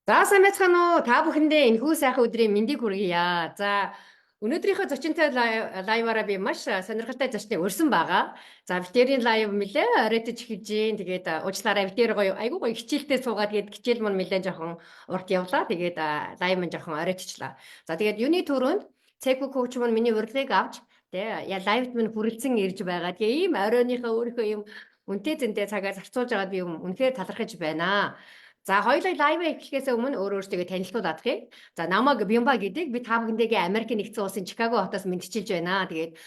За сайн байцгаана уу? Та бүхэндээ энэхүү сайхан өдрийн мэндийг хүргье. За өнөөдрийнхөө зочинтой лайваараа би маш сонирхолтой зочныг урьсан байгаа. За битэрийн лайв нэлээ оройтож эхэлж гин. Тэгээд уучлаарай битэр гоё айгуу гоё хичээлтэй суугаад тэгээд хичээл мань нэлээ жоохон урт явлаа. Тэгээд лайв мань жоохон оройтчлаа. За тэгээд юуны төрөнд Цэку коуч мань миний урилгыг авч лайвт мань хүрэлцэн ирж байгаа. Тэгээ ийм оройныхоо өөрийнхөө юм үнтэй зэнтэй цагаар зарцуулж байгаад би үнэхээр талархаж байна. За хоёулаа лайв эхлэхээс өмнө өөртөө танилцуулаад хий. За намайг Бямба гэдэг. Би та бүхэндээ Америкийн нэгдсэн улсын Чикаго хотоос мэдчилж байна. Тэгээд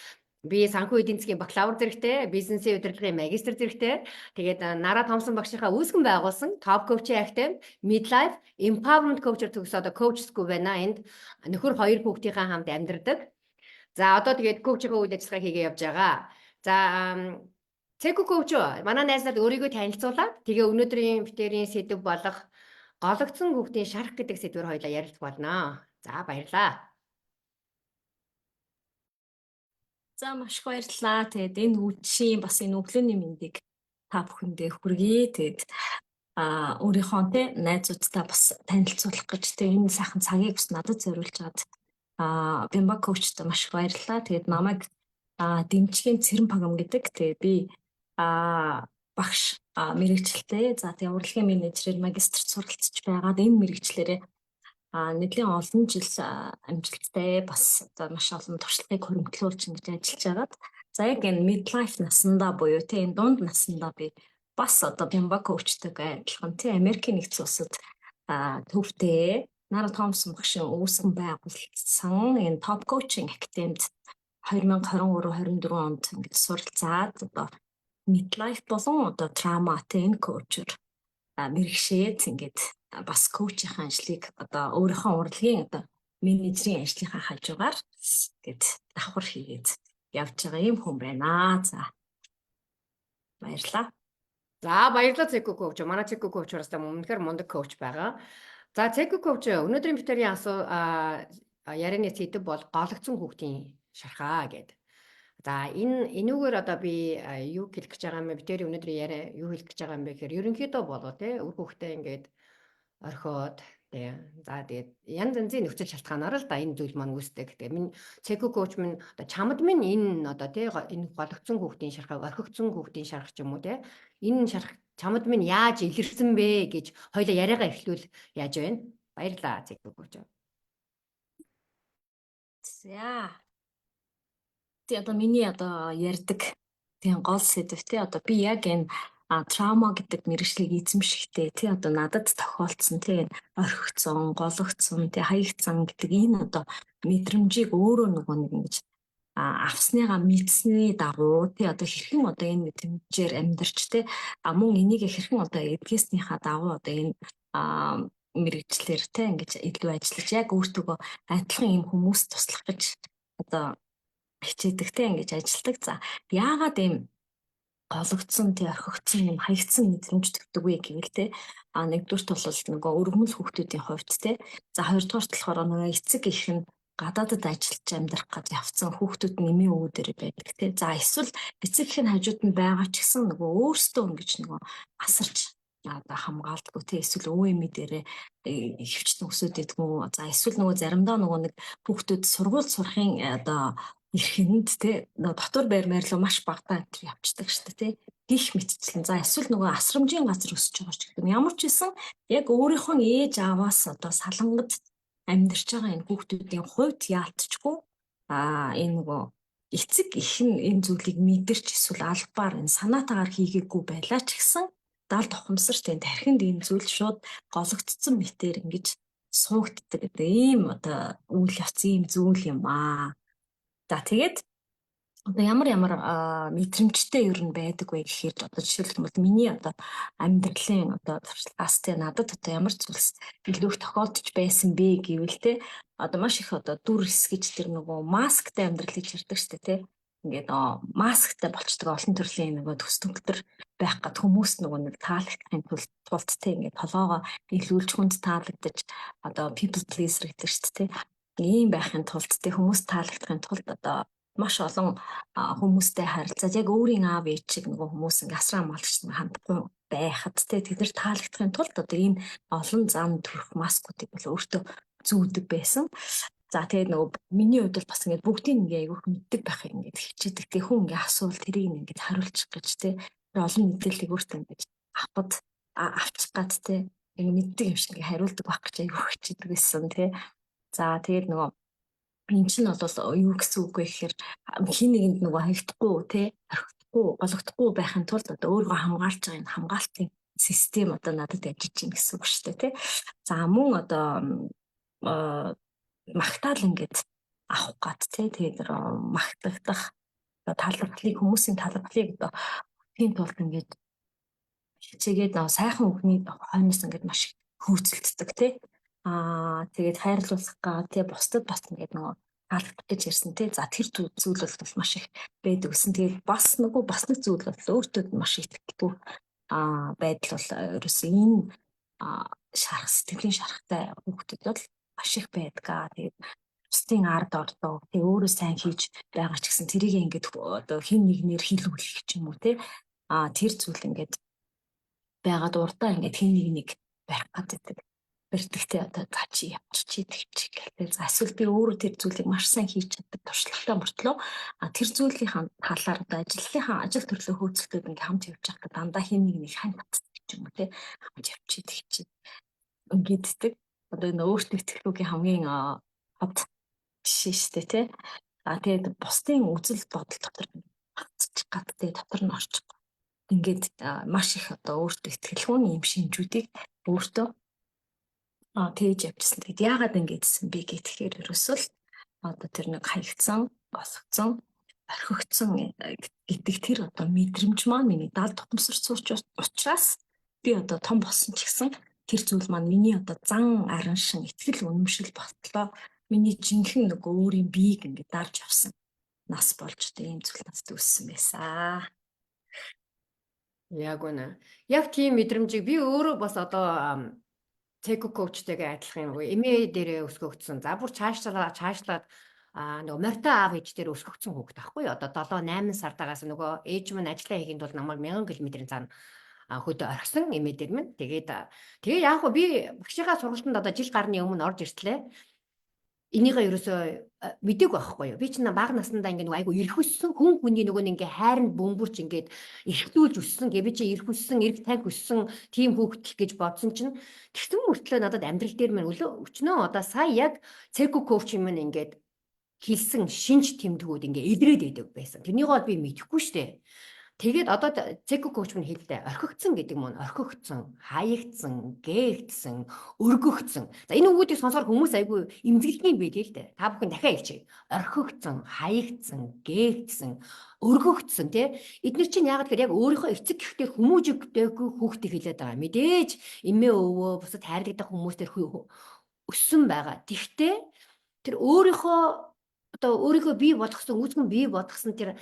би санхүү эдийн засгийн бакалавр зэрэгтэй, бизнесийн удирдлагын магистр зэрэгтэй. Тэгээд Нара Томсон багшийнхаа үүсгэн байгуулсан Top Coach Academy, Midlife Empowerment Coach-ор төгсөө одоо Coach School байна. Энд нөхөр хоёр хүүхдийнхээ хамт амьдардаг. За одоо тэгээд коучийн үйл ажиллагаа хийгээ явж байгаа. За Цэку коуч манай найзлаад өөрийгөө танилцуулаад тэгээ өнөөдрийн битэрийн сэдв болох гологдсон хүүхдийн шарах гэдэг сэдвээр хоёлаа ярилцах болно. За баярлаа. За маш их баярлалаа. Тэгээд энэ үдшийн бас энэ өглөөний мэндийг та бүхэндээ хүргэе. Тэгээд өөрийнхөө найзуудтай бас танилцуулах гэж энэ сайхан цагийг бас надад зориулж чад Бямба коучтой маш их баярлалаа. Тэгээд намайг Дэмчгийн Цэрэн Пагам гэдэг. Тэгээд би багш мэрэгчлээ. За тэгээд урлагийн менежерээр магистрт суралцж байгаад энэ мэрэгчлэрээ нэлийн олон жил амжилттай бас одоо маш олон туршлагыг хөрөнгөлүүлж ингэж ажиллаж байгаад за яг энэ midlife наснда буюу энэ дунд наснда би бас одоо Бямба коучтойгоо адилхан Америкийн нэгдсэн улсад төвтэй Нара Томсон багшийн үүсгэн байгуулсан энэ Top Coaching Academy-д 2023-24 онд ингэж суралцаад одоо midlife болон одоо trauma энэ коучор мэрэгшээд ингэж бас коучийн ажлыг одоо өөрийнхөө урлагийн одоо менежерийн ажлынхаа хажуугаар гэд давхар хийгээд явж байгаа юм хүн байна. За баярлалаа. За баярлалаа Цэку коуч. Манай Цэку коуч уустай өмнөхөр мундаг коуч байгаа. За Цэку коуч өнөөдрийн битэрийн ярианы сэдэв бол гологдсон хүүхдийн шархаа гэдэг. За энүүгээр одоо би юу хэлэх гэж байгаа юм бэ? Битэрийн өнөөдрийн яриа юу хэлэх гэж байгаа юм бэ гэхээр ерөнхийдөө болоо үр хүүхдээ ингээд орхиод за тэгээд янз янзын нөхцөл шалтгаанаар л да энэ зүйл маань үүсдэг. Тэгээд минь Цэку коуч минь одоо чамд минь энэ одоо энэ гологдсон хүүхдийн шархаг орхигдсон хүүхдийн шарх ч юм уу энэ шарх чамд минь яаж илэрсэн бэ гэж хоёлаа яриагаа эхлүүл яаж байна? Баярлалаа Цэку коуч. За. Тэгээд одоо миний одоо ярьдаг тийм гол сэдв одоо би яг энэ траума гэдэг мэргэжлийг эзэмшихтэй одоо надад тохиолдсон орхигдсон, гологдсон, хаягдсан гэдэг энэ одоо мэдрэмжийг өөрөө нөгөө нэг ингэж авсныгаа мэдсэний дагуу одоо хэрхэн одоо энэ мэдрэмжээр амьдарч мөн энийг хэрхэн одоо эдгэснийхаа дагуу одоо энэ мэргэжлэр ингэж илүү ажиллаж яг өөртөө адилхан юм хүмүүст туслах гэж одоо хичээдэг ингэж ажилдаг. За яагаад ийм гологдсон орхигдсон юм хаягдсан мэдрэмж төгдөг вэ гэвэл нэгдүгürt бол нөгөө өргөмөл хүүхдүүдийн хувьд за хоёрдугаарт болохоор нөгөө эцэг их нь гадаадад ажиллаж амьдрах гэж явцсан хүүхдүүд нэмийн өвдөр байдаг за эсвэл эцэг их нь хажууд нь байгаа ч гэсэн нөгөө өөрсдөө ингэж нөгөө асарч одоо хамгаалдаггүй эсвэл өвөө эмээ дээрээ хөвчтөн өсөд идэггүй за эсвэл нөгөө заримдаа нөгөө нэг хүүхдүүд сургууль сурахын одоо эрхэнд дотор байр руу маш багтаа явцдаг шүү дээ гих мэтчлэн за эсвэл нөгөө асрамжийн газар өсөж байгаа ч гэдэг юм ямар ч байсан яг өөрийнхөө ээж аваас одоо салангад амьдарч байгаа энэ хүүхдүүдийн хувьд яалтчгүй энэ нөгөө эцэг их нь энэ зүйлийг мэдэрч эсвэл албаар энэ санаатаагаар хийгээгүй байлаа ч гэсэн даалд ухамсарт энэ тархинд энэ зүйл шууд гологдсон мэтэр ингэж суугддаг гэдэг ийм одоо үйл явц ийм зүйл юм За тэгээд одоо ямар мэдрэмжтэй ер нь байдаг вэ гэхээр одоо жишээлбэл миний одоо амьдралын одоо туршлагаас надад одоо ямар зүйлс илүү их тохиолдож байсан бэ гэвэл одоо маш их одоо дүр хэсгэж тэр нөгөө масктай амьдрал гэж ярьдаг шүү дээ ингээд масктай болчдөг олон төрлийн нөгөө төс төгтөр байх гад хүмүүс нөгөө нэг таалагдахын тулд ингээд толгоогоо илүүлж хүнд таалагдаж одоо people pleaser гэдэг шүү дээ ийм байхын тулд хүмүүс таалагдахын тулд одоо маш олон хүмүүстэй харилцаад яг өөрийн аав ээж шиг нөгөө хүмүүс ингээ асраа малч хандахгүй байхад те тэд нар таалагдахын тулд одоо энэ олон зам төрх маскуудыг бол өөртөө зүүдэг байсан. За тэгээд нөгөө миний хувьд бол бас ингээд бүгдийг ингээ айгүйх мэддэг байх ингээд хичээдэг. Тэгээ хүн ингээ асуувал тэрийг ингээд хариулчих гэж те олон мэдээллийг өөртөө ингээд авчих гад те ингээ мэддэг юм шиг ингээ хариулдаг байх гэж айгүйх хичээдэг байсан те. За тэгээд нөгөө энэ чинь бол юу гэсэн үг вэ гэхээр хин нэгэнд нөгөө хаягдахгүй те орхихгүй гологдохгүй байхын тулд одоо өөрийгөө хамгаалж байгаа энэ хамгаалтын систем одоо надад ажиллаж байна гэсэн үг шүү дээ те. За мөн одоо магтаал ингээд авах гад те тэгээд магтагдах талархлыг хүмүүсийн талархлыг одоо тийм тулд ингээд хичээгээд сайхан үгний хойноос ингээд маш хөөцөлддөг те. Тэгээд хайрлуулах га тий бусдад бас ингээд нөгөө таалагдах гэж ярьсан тий. За тэр зүйл бол маш их байдаг гэсэн. Тэгээд бас нэг зүйл бол өөртөө маш ихтэй байдал бол ерөөсөө энэ сэтгэлийн шарахтай хүүхдүүд бол маш их байдгаа. Тэгээд бусдын ард ордог тий өөрөө сайн хийж байгаа ч гэсэн тэрийг ингээд одоо хин нэгнэр хилүүлэх ч юм уу тий. Тэр зүйл ингээд байгаад урдаа ингээд хин нэг барих гэдэг. Бэртэгтэй одоо за чи явчих чи гэдэг. За эсвэл би өөрөө тэр зүйлийг маш сайн хийж чаддаг туршлагатай мөртлөө тэр зүйлийн талаар одоо ажил төрлөө хөөцөлтөд ингээм хамт явж байхдаа дандаа хин нэг хань татдаг ч юм уу те хамт явчих чи ингэддэг. Одоо энэ өөртөө ихтгэлүүгийн хамгийн хот жишээ шүү дээ те. Тэгээд бусдын үзэл бодол дотор хатчих гад те дотор нь орчих. Ингээд маш их одоо өөртөө ихтгэлгүй юм шинжүүдийг өөртөө тэгж явчихсан. Тэгэд яагаад ингэдсэн бэ гэхээр ерөөсөө л одоо тэр нэг хаягдсан, босгоцсон, орхигдсон гэдэг тэр одоо мэдрэмж маань миний дал тухамсарч сууч учраас би одоо том болсон ч гэсэн тэр зүйл маань миний одоо зан аран шин ихтгэл үнэмшил ботлоо миний жинхэнэ нөгөө өөрийн биеийг ингээд дарж авсан нас болж одоо ийм зүйл надад үүссэн байсан. Яг үнэ. Яг тийм мэдрэмжийг би өөрөө бас одоо Цэко коучтэйгээ адилхан юм уу? Эмээ дээрээ өсгөгдсөн. За бүр цаашлаад нөгөө морьтой аав ээж дээр өсгөгдсөн хүүхэд аахгүй юу? Одоо 7-8 сартаагаас нөгөө ээж минь ажиллаа хийхэд бол намайг 1000 км-ийн цаана хөдөө орхисон эмээ дээр минь. Тэгээ яг хөө би багшийнхаа сургалтанд одоо жил гарны өмнө орж иртлээ. Энийгээ ерөөсөө мдэг байхгүй юу? Би чинь бага наснда ингээ нөгөө айгу ирэх өссөн хүн хүний нөгөө ингээ хайранд бөмбөрч ингээд эрхлүүлж өссөн гэ би чи ирэх өссөн эрх танх өссөн тийм хүүхэд гэж бодсон чинь тэгсэн мөртлөө надад амьдрал дээр мань өчнөө одоо сая яг цэко коуч юм ингээд хэлсэн шинж тэмдгүүд ингээ илрээд байдаг байсан. Тэрнийг бол би мэдэхгүй штэ. Тэгээд одоо цэко коуч мань хэлдэг орхигдсон гэдэг мөн орхигдсон, хаягдсан, гээгдсэн, өргөгдсөн. За энэ үгүүдийг сонсоор хүмүүс айгүй имзэглэхийн байлээ л дээ. Та бүхэн дахиад хэлчихье. Орхигдсон, хаягдсан, гээгдсэн, өргөгдсөн тий. Эдгээр чинь яагаад гэхээр яг өөрийнхөө эцэг гэхдээ хүмүүжигдээгүй хүүхдийг хэлээд байгаа. Мэдээж эмээ өвөө бусад хайрлагдах хүмүүстэр өссөн байгаа. Тэгтээ тэр өөрийнхөө бий болгосон, үүсгэн бий болгосон тэр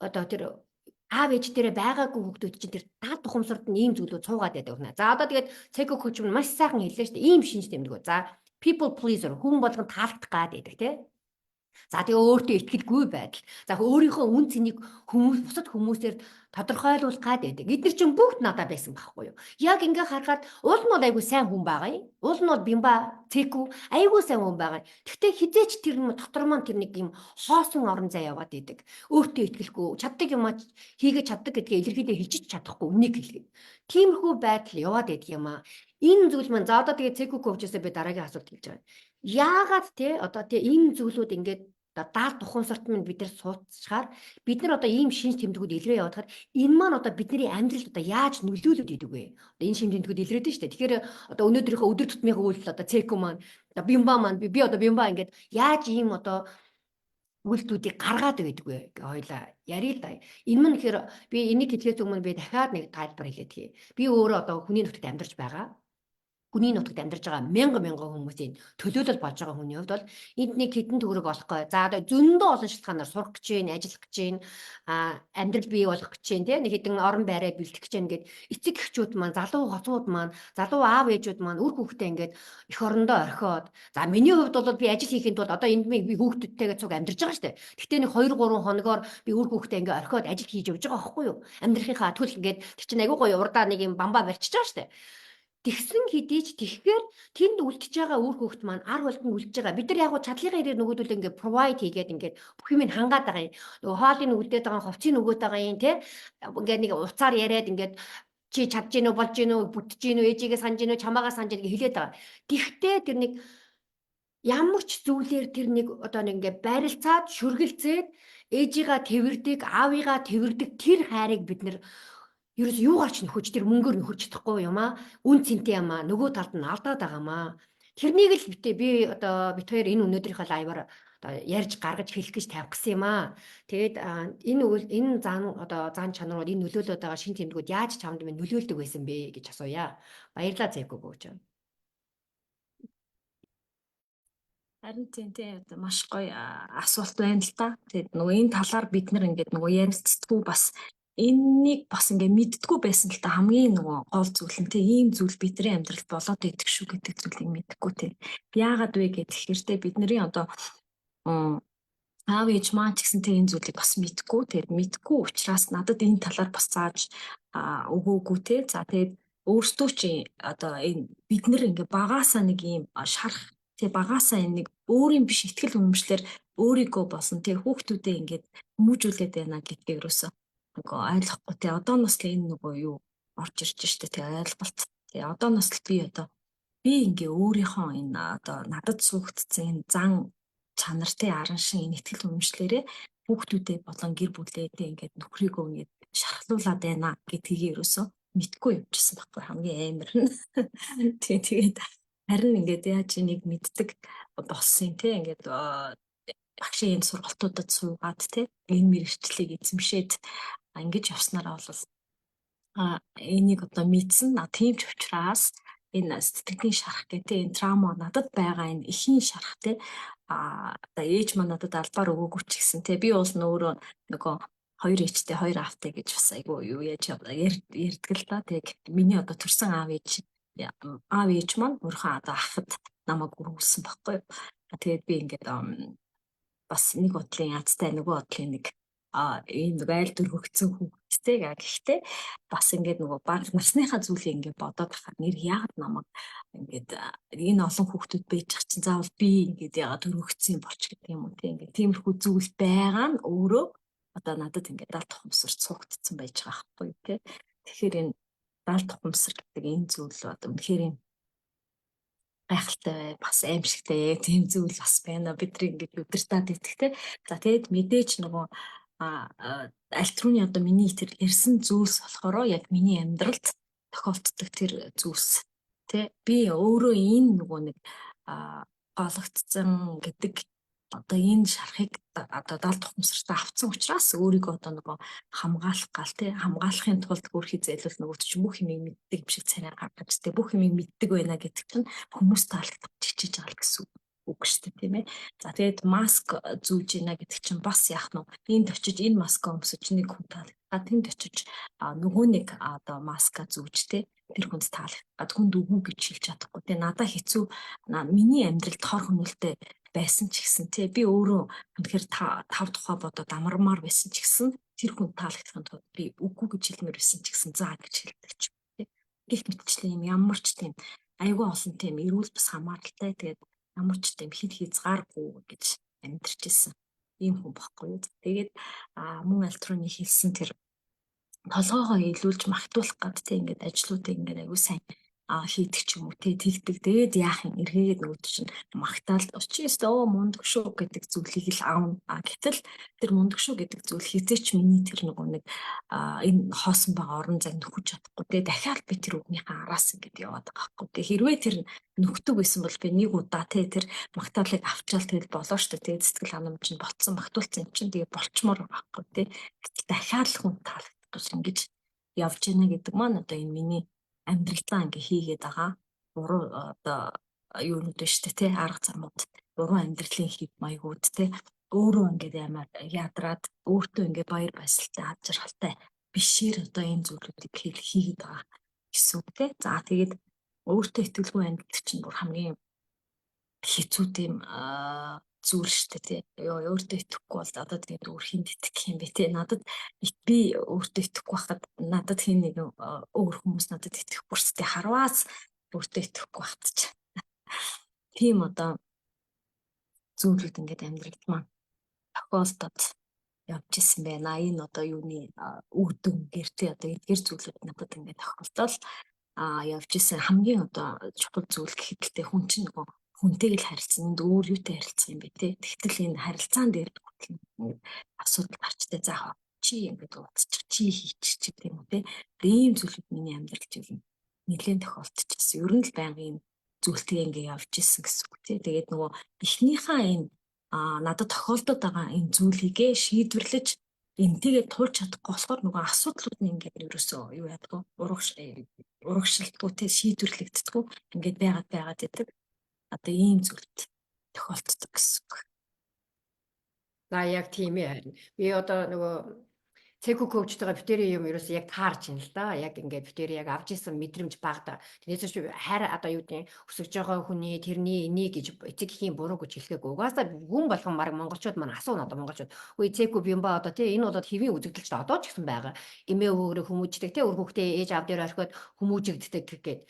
одоо тэр аав ээж дээрээ байгаагүй хүүхдүүд чинь тэр даад тухамсарт нь ийм зүйлүүд цуугаад байдаг байна. За одоо тэгээд цэко коуч нь маш сайхан хэллээ шүү дээ. Ийм шинж тэмдэг. За people pleaser хүн болгон таалагдах гад байдаг тий. За тэгээ өөртөө итгэлгүй байдал. За өөрийнхөө үн цэнийг бусад хүмүүсээр тодорхойлуулах гад байдаг. Эдгээр чинь бүгд надад байсан байхгүй юу? Яг ингээ харахад уул нь бол айгүй сайн хүн байгаа юм. Уул нь бол бимба цэко айгүй сайн хүн байгаа. Гэхдээ хизээч тэр дотор маань тэр нэг юм хоосон орон зай яваад идэг. Өөртөө итгэлгүй, чаддаг юм хийгээ чаддаг гэдгээ илэрхийлээ хэлж чадахгүй үнийг хэлгээд. Тиймэрхүү байдал яваад идэг юм аа. Энэ зүйл маань за одоо тэгээ цэко коучсээ би дараагийн асуулт хэлж байгаа. Яагаад те одоо те энэ зүйлүүд ингээд даал тухамсарт минь бид нар суудчихаар бид нар одоо ийм шинж тэмдгүүд илрээ явуулахад энэ маань одоо бидний амьдралд одоо яаж нөлөөлөд идэг вэ? Одоо энэ шинж тэмдгүүд илрээд нь шүү дээ. Тэгэхээр одоо өнөөдрийнхөө өдөр тутмын үйл одоо цэко маань одоо бимба маань би одоо бимба ингээд яаж ийм одоо үйлдэлүүдийг гаргаад байдаг вэ? Хоёлаа ярил л да. Энэ мань гэхээр би энийг хэлхээс өмнө би дахиад нэг тайлбар хэлээд хий. Би өөрөө одоо хүний нутагт амьдарч байгаа. хүний нутагт амьдарч байгаа мянган хүмүүсийн төлөөлөл болж байгаа хүний хувьд бол энд нэг хэдэн төгрөг олохгүй. За одоо зөндөө олон шалтгаанаар сурах гэж байна, ажиллах гэж байна, амьдрал бий болгох гэж байна, тийм нэг хэдэн орон байраа бэлтгэх гэж байна гэд эцэг эхчүүд маань, залуу хоцууд маань, залуу аав ээжүүд маань үр хүүхдээ ингээд эх орондоо орхиод, за миний хувьд бол би ажил хийхэд бол одоо энд би хүүхдүүдтэйгээ цуг амьдарч байгаа шүү дээ. Гэхдээ нэг 2-3 хоногоор би үр хүүхдээ ингээд орхиод ажил хийж явж байгаа байхгүй юу? Амьдрахынхаа төлөв ингээд тэр чинь айгүй гоё урдаа нэг юм бамбаа барьчихж байгаа шүү дээ. Тэгсэн хэдий ч тэгэхээр тэнд үлдчихэж байгаа үр хүүхэд маань ар болон үлдчихэж байгаа. Бид нар яг чадлынхаа хэрэг нөгөөдөл ингээд provide хийгээд ингээд бүх юм хангаад байгаа юм. Нөгөө хоолыг нөгөөдөд байгаа, хувцсыг нөгөөд байгаа юм те. Ингээд нэг уцаар яриад ингээд чи чадж гинөө болж гинөө бүтж гинөө ээжигээ санаж гинөө чамаагаа санаж гинөө хэлээд байгаа. Тэгвэл тэр нэг ямар ч зүйлээр тэр нэг одоо нэг ингээд барилцаад шүргэлцээд ээжигээ тэрвэрдэг, аавыгаа тэрвэрдэг тэр хайрыг бид нэр ерөөс юугаар ч нөхөж тэр мөнгөөр нөхөж чадахгүй юм аа. Үн цэнтэй юм аа. Нөгөө талд нь алдаад байгаа юм аа. Тэрнийг л би одоо бит хоёр энэ өнөөдрийнхөө лайваар одоо ярьж гаргаж хэлэх гэж тавих гэсэн юм аа. Тэгээд энэ заан чанарууд энэ нөлөөлөд байгаа шин тэмдгүүд яаж чамд минь нөлөөлдөг байсан бэ гэж асууя. Баярлалаа зэвгүй гооч. Харин тийм одоо маш гоё асуулт байна л та. Тэгээд нөгөө энэ талаар бид нар ингээд нөгөө ярилцдаггүй бас энэнийг бас ингээд мэддэггүй байсан л та хамгийн нөгөө гол зүйл нь тийм ийм зүйл бидний амьдралд болоод идэх шүү гэдэг зүйлийг мэддэггүй тийм. Яагаад вэ гэхээр тийм бидний одоо аав ээж маань ч гэсэн тийм энэ зүйлийг бас мэддэггүй. Тэгээд мэддэггүй учраас надад энэ талаар бас зааж өгөөгүй тийм. За тэгээд өөртөө чи одоо энэ бид нар ингээд багаасаа нэг ийм шарах тэг багаасаа энэ нэг өөрийн биш ихтгэл үнэмшлэр өөрийгөө болсон тэг хүүхдүүдээ ингээд хүмүүжүүлээд байна гэдгийг ерөөсөө нөгөө ойлгохгүй тэг одооноос л энэ нөгөө юу орж ирж штэ тэг ойлголт тэг одооноос л би ингээ өөрийнхөө энэ одоо надад суугдсан энэ зан чанартай аран шин энэ ихтгэл үнэмшлэрээ хүүхдүүдээ болон гэр бүлээдээ ингээд нөхрийгөө ингээд шархлуулад байна гэдгийг ерөөсөө мэдгүй явчихсан байхгүй хамгийн амар нь тэгээд харин ингээд яаж нэг мэддэг болсон тийм ингээд багшийн сургалтуудад суугаад тийм энэ мэрэгчлийг эзэмшээд ингэж явснараа бол энийг одоо мэдсэн тийм ч учраас энэ сэтгэлийн шарах гэдэг энэ траума надад байгаа энэ эхийн шарах тийм одоо ээж маань надад албаар өгөөгүй ч гэсэн тийм би бол өөрөө нөгөө хоёр ээжтэй хоёр аавтай гэж бас айгүй юу яаж ярьдаг л да тийм миний одоо төрсэн аав ээж маань өөрийнхөө одоо ахад намайг өргүүлсэн баггүй. Тэгээд би ингээд бас нэг бодлын язтай нөгөө бодлын нэг энэ нэг айл дөрвөгцсөн хүүхэдтэй гэхдээ бас ингээд нөгөө баг насныхаа зүйлийг ингээд бодоод байхад нэр яагаад намайг ингээд энэ олон хүүхдүүд байж байгаа чинь заавал би ингээд яагаад дөрвөгцсөн болч гэдэг юм уу тийм ингээд тиймэрхүү зүйл байгаа нь өөрөө одоо надад ингээд далд тухамсарч цугтцсан байж байгаа байхгүй тийм. Тэгэхээр энэ далд тухамсар гэдэг энэ зүйл одоо үнэхээр гайхалтай бас аимшигтай тийм зүйл бас байна. Бидний ингээд удирдаад идэгтэй. За тэгээд мэдээж нөгөө альтрууны одоо миний тэр ярьсан зүйлс болохоор яг миний амьдралд тохиолддог тэр зүйлс тий би өөрөө энэ нөгөө нэг гологдсон гэдэг одоо энэ шарахыг одоо далд тухамсартаа авцсан учраас өөрийгөө одоо нөгөө хамгаалах гал тий хамгаалахын тулд өөрхий зайлвал нөгөө чинь бүх юмыг мэддэг юм шиг царай гаргаж тий бүх юмыг мэддэг байна гэдэг чинь хүмүүс таалагдах чичиж байгаа гэсэн үг шүү дээ тийм ээ. За тэгээд маск зүүж ийна гэдэг чинь бас яах нь энд очиж энэ маска өмсөж нэг хүн таалагдаа тэнд очиж нөгөө нэг одоо маска зүүж тий тэр хүнд таалагдаад хүнд үгүй гэж хэлж чадахгүй тий надад хэцүү миний амьдралд хор хөнөөлтэй байсан ч гэсэн тий би өөрөө үнэхээр тав тухай бодоод амармаар байсан ч гэсэн тэр хүн таалагдахын тулд би үгүй гэж хэлмээр байсан ч гэсэн заа гэж хэлдэг ч тий гэх мэтчлэн юм ямар ч тийм айгүй олон тийм эрүүл бас хамааралтай тэгээд ямар ч тийм хид хязгааргүй гэж амьдарч ирсэн ийм хүн баггүй юу. Тэгээд мөн альтрууны хэлсэн тэр толгоогоо илүүлж магтуулах гад тийм ингээд ажлуудыг ингээд айгүй сайн хийдэг ч юм уу тэгдэг. Тэгээд яах юм эргээгээд нөгөө чинь магтаал очиёсоо мундаг шүү гэдэг зүйлийг л аавна. Гэтэл тэр мундаг шүү гэдэг зүйл хизээч миний тэр нөгөө нэг энэ хоосон байгаа орон зайг нөхөж чадахгүй. Тэгээд дахиад би тэр үгнийхээ араас ингээд яваад байгаа байхгүй. Тэгээд хэрвээ тэр нөхдөг байсан бол би нэг удаа тэр магтаалыг авчаал тэгэл болоо штэ. Тэгээд сэтгэл ханамж чинь болцсон магтуулсан юм чинь тэгээд болчмоор байхгүй тий. Гэтэл дахиад л хүн таалагдах гэж ингэж явж байна гэдэг маань одоо энэ миний амьдралаа ингээ хийгээд байгаа буруу одоо юунууд байна шүү дээ тий арга замууд буруу амьдралын хэв маягууд тий өөрөө ингээд ямар ядраад өөртөө ингээд баяр баясгалтай ад жаргалтай бишээр одоо энэ зүйлүүдийг хийгээд байгаа гэсэн үг тий. За тэгээд өөртөө итгэлгүй амьдрал чинь бүр хамгийн хэцүү тийм зүйл шүү дээ тий. Өөртөө итгэхгүй бол одоо тэгээд өөр хүнд итгэх юм бэ тий. Надад би өөртөө итгэхгүй байхад надад хин нэг өөр хүмүүс надад итгэхгүй шүү дээ. Харваас өөртөө итгэхгүй байхад ч тийм одоо зүйлүүд ингээд амьдралд маань тохиолдоод явж исэн байна. Энэ одоо юуны үр дүн гэртээ одоо эдгээр зүйлүүд надад ингээд тохиолдол явж исэн хамгийн одоо чухал зүйл гэхэд л хүн чинь нөгөө хүнтэйг л харилцсан энд өөр юутай харилцах юм бэ те. Тэгтэл энэ харилцаан дээр ингээд асуудал гарчтай заах чи ингээд ууцчих чи хийчих ч гэдэг юм уу те. Ийм зүйлүүд миний амьдралд юу нэлээд тохиолдчихсэн. Ер нь л байнгын зүйлтэй ингээд явж исэн гэсэн үг те. Тэгээд нөгөө эхнийхээ энэ надад тохиолдоод байгаа энэ зүйлийгээ шийдвэрлэж энтэйгээ тулж чадахгүй болохоор нөгөө асуудлууд нь ингээд ерөөсөө юу яадаг урагшилтгүй те шийдвэрлэгддэггүй ингээд байгаад идэг. Одоо ийм зүйлд тохиолддог гэсэн үг. За яг тийм ээ харин. Би одоо нөгөө цэко коучтойгоо битэрийн юм ерөөсөө яг таарч ин л да. Яг ингээд битэр яг авч исэн мэдрэмж багада. Тэрнээс ч хайр одоо юу гэдэг өсөж байгаа хүний тэрний энийг гэж эцэг эхийн буруу гэж хэлэхгүй. Угаасаа хүн болгон баг монголчууд маань асууна одоо монголчууд. Үгүй цэко би юм ба одоо тий энэ болоод хэвийн үзэгдэлч одоо ч гэсэн байгаа. Эмээ өвгөрөө хүмүүждэг тий өр хүүхдээ ээж аав дээр орхиод хүмүүжигддэг гэгээд.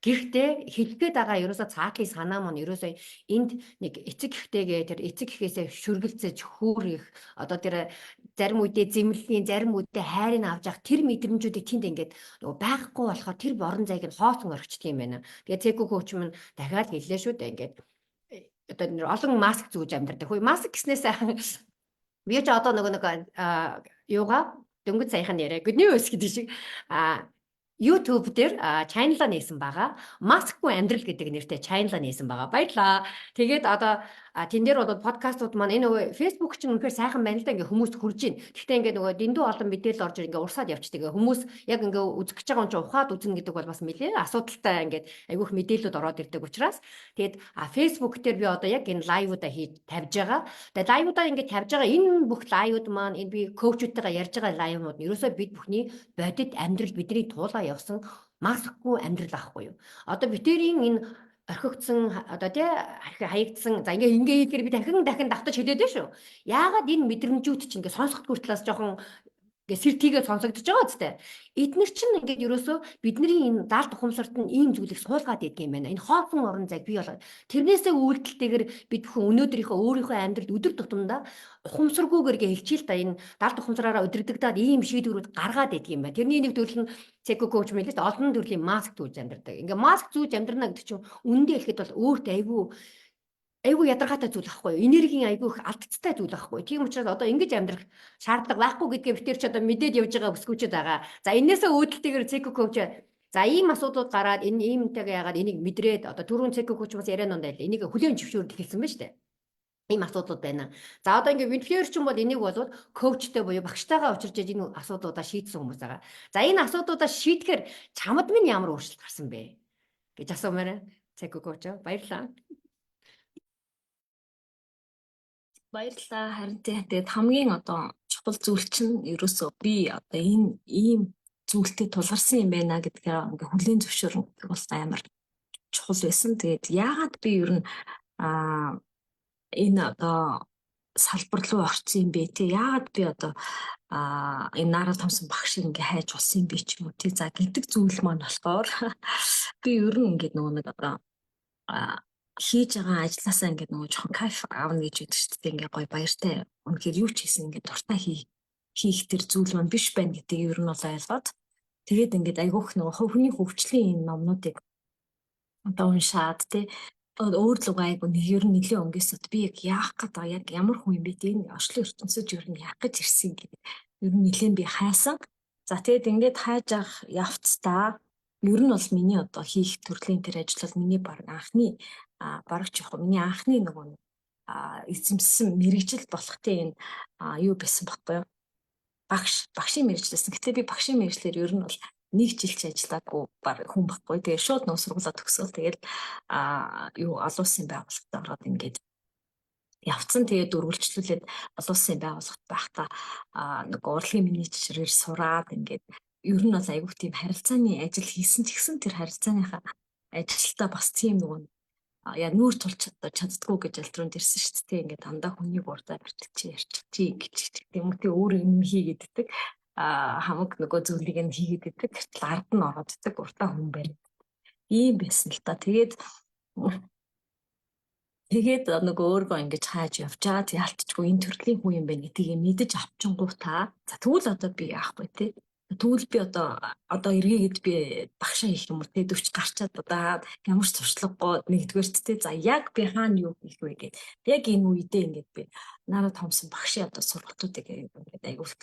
Гэхдээ хэлгээд байгаа ерөөсөө цаатлын санаа маань ерөөсөө энд нэг эцэг эхтэйгээ тэр эцэг эхээсээ шүргэлцэж хөөрөх одоо тэр зарим үедээ зэмлэлийн зарим үедээ хайрыг авч явах тэр мэдрэмжүүдийг тэнд ингээд нөгөө байхгүй болохоор тэр борон зайг нь хоосон орчдөг юм байна. Тэгээ цэко коуч минь дахиад хэллээ шүү дээ ингээд одоо нэр олон маск зүүж амьдардаг. Хөөе маск гэснээс би ч одоо нөгөө юугаа дөнгөж саяхан яриа good news гэдэг шиг YouTube дээр channel-а нээсэн байгаа. Маскгүй амьдрал гэдэг нэртэй channel-а нээсэн байгаа. Баярлаа. Тэгээд одоо тэн дээр бол подкастууд маань энэ нөгөө Facebook чинь үнэхээр сайхан байна л да ингээ хүмүүст хүрж байна. Гэхдээ ингээ нөгөө дэндүү олон мэдээлэл орж ингээ урсаад явчихдаг. Хүмүүс яг ингээ үзэж байгаа юм чи ухаад үзнэ гэдэг бол бас нэлээд асуудалтай ингээ айгүйх мэдээлэлүүд ороод ирдэг учраас тэгээд Facebook дээр би одоо яг энэ лайвуудаа хийж тавьж байгаа. Тэгээд лайвуудаа ингээ тавьж байгаа энэ бүх лайвууд маань энэ би коучуудтайгаа ярьж байгаа лайвнууд нь ерөөсөө бид бүхний бодит амьдрал бидний туулаа явсан маскгүй амьдрал ахгүй юу. Одоо битэрийн энэ орхигдсан одоо тий хаягдсан за ингээ хийхээр би дахин давтаж хэлээд байна шүү. Яагаад энэ мэдрэмжүүд чинь ингээ сонсоход хүртлээс жоохон ингээ сэртийгээ сонсогдож байгаа үстэй. Эднэр чинь ингээд ерөөсөө бидний энэ даалт ухамсарт нь ийм зүйлийг суулгаад идэг юм байна. Энэ хоосон орон зайг бий болгоод тэрнээсээ үйлдэлтэйгээр бид бүхэн өнөөдрийнхөө өөрийнхөө амьдралд өдөр тутамдаа ухамсаргүйгээр ингээ хэлчихэл та энэ даалт ухамсараараа өдөрдөгдөөд ийм шийдвэрүүд гаргаад идэг юм байна. Тэрний нэг төрөл нь цэко коуч мэлээс олон төрлийн маск зүүж амьдардаг. Ингээ маск зүүж амьдрна гэдэг чинь үндэ хэлэхэд бол өөрт айгүй ядаргаатай зүйл ахгүй юу? Энергийн айгүй их алдцтай зүйл ахгүй юу? Тийм учраас одоо ингэж амьдрах шаардлага байхгүй гэдгээ битэр ч одоо мэдээд явж байгаа бүсгүүчүүд байгаа. За энээсээ үүдэлтэйгээр цэко коуч за ийм асуудлууд гараад энэ иймтэйгээ яагаад энийг мэдрээд одоо түрүүн цэко коуч бас ярианунд байл энийг хүлээн зөвшөөрөд хэлсэн байна шүү дээ. Ийм асуудлууд байна. За одоо ингээ винфлюенсер ч юм бол энийг болоод коучтэй буюу багштайгаа учирч энэ асуудлуудаа шийдсэн хүмүүс байгаа. За энэ асуудлуудаа шийдэхээр чамд минь ямар өөрчлөлт гарсан бэ гэж асуумаар цэко коуч баярлалаа. Баярлалаа. Харин тэгээд хамгийн одоо чухал зүйл чинь ерөөсөө би одоо энэ ийм зүйлтэй тулгарсан юм байна гэдгээр ингээ хүлээн зөвшөөрнө гэдэг бол амар чухал байсан. Тэгээд яагаад би ер нь энэ одоо салбар руу орсон юм бэ те? Яагаад би одоо энэ Нара Томсон багшийг ингээ хайж болсон юм бэ ч юм уу те? За гэдэг зүйл маань болохоор би ер нь ингээ нөгөө нэг одоо хийж байгаа ажилласаа ингээд нөгөө жоохон кайф аавна гэж үгдэж шүү дээ. Ингээ гоё баяртай. Үнэхээр юу ч хийсэн ингээд дуртай хийх тэр зүйл маань биш байна гэдгийг ер нь бол ойлгоод тэгээд ингээд айгүйх нөгөө хувийн хөгжлийн энэ номнуудыг одоо уншаад те өөр л айгуу нэг ер нь нэлээд өнгөсөд би яг яах гэдэг яг ямар хүн юм бэ те энэ орчлон ертөнцөд ер нь яах гэж ирсэн гэдэг ер нь нэлээд би хайсан. За тэгээд ингээд хайж авах явцдаа ер нь бол миний одоо хийх төрлийн тэр ажил бол миний анхны барагч яг миний анхны нөгөө эзэмсэн мэрэгжил болох тийм юу байсан баггүй юу? Багшийн мэрэгчлсэн. Гэтэ би багшийн мэрэгчлэр ер нь бол 1 жил ч ажиллаагүй хүн баггүй. Тэгээ шууд нөө сургуулаа төгсөөл тэгэл юу олон улсын байгууллагад ороод ингээд явцсан. Тэгээд үргэлжлүүлээд олон улсын байгууллагт байхдаа нөгөө урлагийн менежерээр сураад ингээд ер нь бол айгүй тийм харилцааны ажил хийсэн ч гэсэн тэр харилцааныхаа ажилтаа бас тийм нөгөө яа нүүр тулч чаддгүй гэж альтруунд ирсэн шүү дээ. Ингээд дандаа хүнийг урдаа бэртгчээ ярьчих гэж тийм үү өөр юм хийгээд иддэг. Хамаг нөгөө зүйлийг нь хийгээд иддэг. Гэтэл ард нь ороод иддэг урдаа хүн байна. Ийм байсан л та. Тэгээд нөгөө өөргөө ингэж хааж явжаад яалтчгүй энэ төрлийн хүн юм байна гэдгийг мэдэж авчингуудаа за тэгвэл одоо би яахгүй тий. Тэгвэл би одоо эргээгээд би багшаа хийх юм уу тий 40 гарчаад одоо ямар ч туршлагагүй нэгдүгээрт тий за яг би хаана юу хийх вэ гэд яг энэ үедээ ингээд би надад томсон багшийн одоо сургалтуудыг ингээд айгуул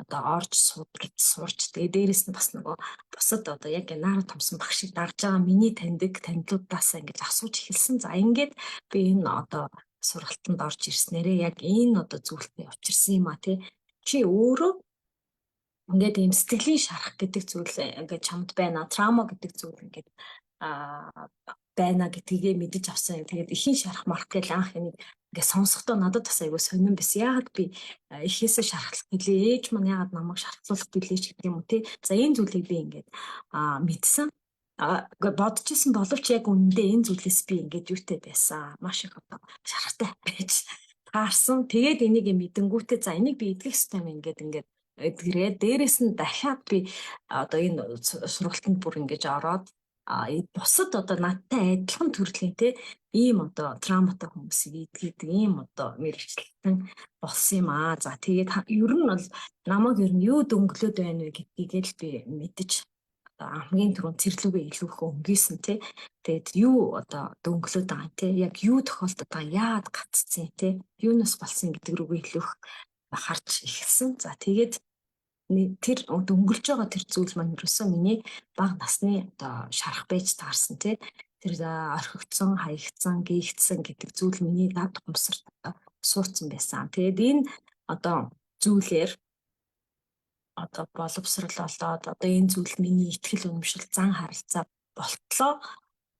одоо орж сурч тэгээ дээрэс нь бас нөгөө бусад одоо яг наарад томсон багшийг дагж байгаа миний танилудаас ингэж асууж эхэлсэн. За ингээд би энэ одоо сургалтанд орж ирснээрээ яг энэ одоо зүйлтэй учирсан юм а тий. Чи өөрөө ингээд ийм сэтгэлийн шарах гэдэг зүйл ингээд чамд байна. Траума гэдэг зүйл ингээд байна гэдгийг мэдэж авсан. Тэгээд ихийн шарах марх гэж анх энийг ингээд сонсохдоо надад бас айгүй сонирн байсан. Яагаад би эхээсээ шархлах гэлээ ээж маань яагаад намайг шархлуулах гэлээ ч гэдэг юм уу тий. За энэ зүйлийг би ингээд мэдсэн. Бодчихсон боловч яг үнэндээ энэ зүйлээс би ингээд юутай байсан. Маш их одоо шарахтай байж таарсан. Тэгээд энийг мэдэнгүүтээ за энийг би эдгэх ёстой юм ингээд эдгэрээ дээрэс нь дахиад би одоо энэ сургалтанд бүр ингэж ороод бусад одоо надтай адилхан төрлийн те ийм одоо трауматай хүмүүсийг эдгээд ийм одоо мэрэгчлэн болсон юм аа. За тэгээд ер нь бол намайг ер нь юу дөнгөлөөд байна вэ гэдгийг л би мэдэж хамгийн түрүүнд цэрлүүгээ илүү их өнгийсэн те. Тэгээд юу одоо дөнгөлөөд байгаа те яг юу тохиолдод байгаа яад гаццсан те юунаас болсон гэдэг рүүгээ илүү их харж эхэлсэн. За тэгээд тэр дөнгөлж байгаа тэр зүйл маань юусэн миний бага насны одоо шарах байж таарсан тий. Тэр орхигдсон, хаягдсан, гээгдсэн гэдэг зүйл миний дад хумсарт суудсан байсан. Тэгээд энэ одоо зүйлээр одоо боловсрололоод одоо энэ зүйл миний итгэл үнэмшил зан харилцаа болтлоо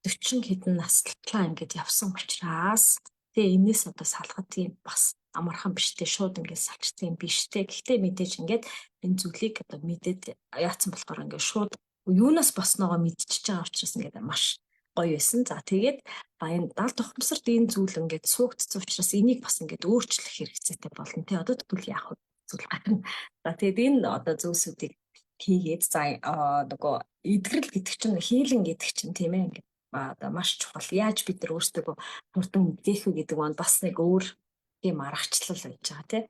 40 хэдэн наслтлаа ингээд явсан учраас тэгээ энэс одоо салахад тийм бас амархан биштэй шууд ингээд салчсан юм биштэй. Гэхдээ мэдээж ингээд энэ зүйлийг одоо мэдээд яатсан болохоор ингээд шууд юунаас босногоо мэдчихэж байгаа учраас ингээд маш гоё байсан. За тэгээд энэ далд ухамсарт энэ зүйл ингээд суугдсан учраас энийг бас ингээд өөрчлөх хэрэгцээтэй болно. Тэ одоо тэгвэл яах вэ? Зүйл гарна. За тэгээд энэ одоо зүйлсүүдийг хийгээд за нөгөө эдгэрэл гэдэг чинь хийлэн гэдэг чинь тийм ээ ингээд одоо маш чухал. Яаж бид нар өөрсдөө хурдан мэдгээх вэ гэдэг нь бас нэг өөр тийм аргачлал байж байгаа тий.